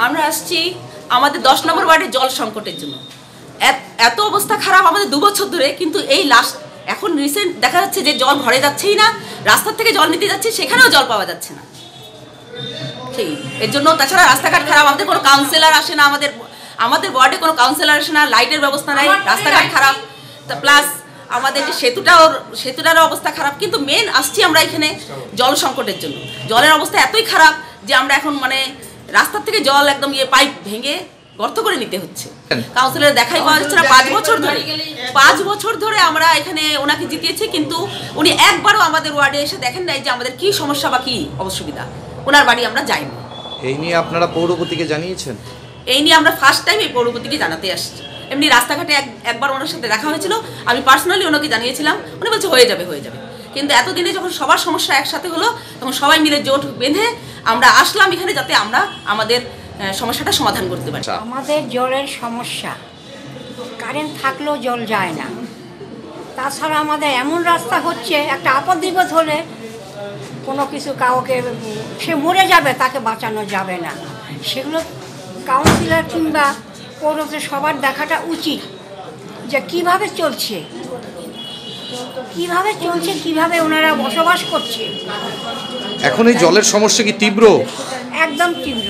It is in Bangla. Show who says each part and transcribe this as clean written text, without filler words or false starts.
Speaker 1: আমরা আসছি আমাদের 10 নম্বর ওয়ার্ডের জল সংকটের জন্য। এত অবস্থা খারাপ আমাদের 2 বছর ধরে, কিন্তু এই লাস্ট এখন রিসেন্ট দেখা যাচ্ছে যে জল ঘরে যাচ্ছেই না, রাস্তার থেকে জল নিতে যাচ্ছে সেখানেও জল পাওয়া যাচ্ছে না। সেই এর জন্য তাছাড়া রাস্তাঘাট খারাপ, আমাদের কোনো কাউন্সিলর আসে না, আমাদের ওয়ার্ডে কোনো কাউন্সিলর আসে না, লাইটের ব্যবস্থা নাই, রাস্তাঘাট খারাপ, প্লাস আমাদের যে সেতুটারও অবস্থা খারাপ। কিন্তু মেন আসছি আমরা এখানে জল সংকটের জন্য। জলের অবস্থা এতই খারাপ যে আমরা এখন মানে রাস্তার থেকে জল একদম পাইপ ভেঙে গর্ত করে নিতে হচ্ছে। কাউন্সিলর দেখাই পাওয়া যাচ্ছে না 5 বছর ধরে আমরা এখানে ওনাকে জিতিয়েছি, কিন্তু উনি একবারও আমাদের ওয়ার্ডে এসে দেখেন নাই যে আমাদের কি সমস্যা বা কি অসুবিধা। ওনার বাড়ি আমরা যাইনি।
Speaker 2: এই নিয়ে আপনারা পৌরপতিকে জানিয়েছেন?
Speaker 1: এই নিয়ে আমরা ফার্স্ট টাইম এই পৌরপতিকে জানাতে আসছি। এমনি রাস্তাঘাটে একবার ওনার সাথে দেখা হয়েছিল, আমি পার্সোনালি ওনাকে জানিয়েছিলাম, উনি বলছে হয়ে যাবে। কিন্তু এতদিনে যখন সবার সমস্যা একসাথে হলো, তখন সবাই মিলে জোট বেঁধে আমরা আসলাম এখানে, যাতে আমরা আমাদের সমস্যাটা সমাধান করতে পারি।
Speaker 3: আমাদের জলের সমস্যা, কারেন্ট থাকলেও জল যায় না। তাছাড়া আমাদের এমন রাস্তা হচ্ছে, একটা আপদ বিপদ হলে কোনো কিছু কাউকে সে মরে যাবে, তাকে বাঁচানো যাবে না। সেগুলো কাউন্সিলর কিংবা পৌরতে সবার দেখাটা উচিত, যে কিভাবে চলছে, কিভাবে ওনারা বসবাস করছে।
Speaker 2: এখন এই জলের সমস্যা কি তীব্র?
Speaker 3: একদম তীব্র।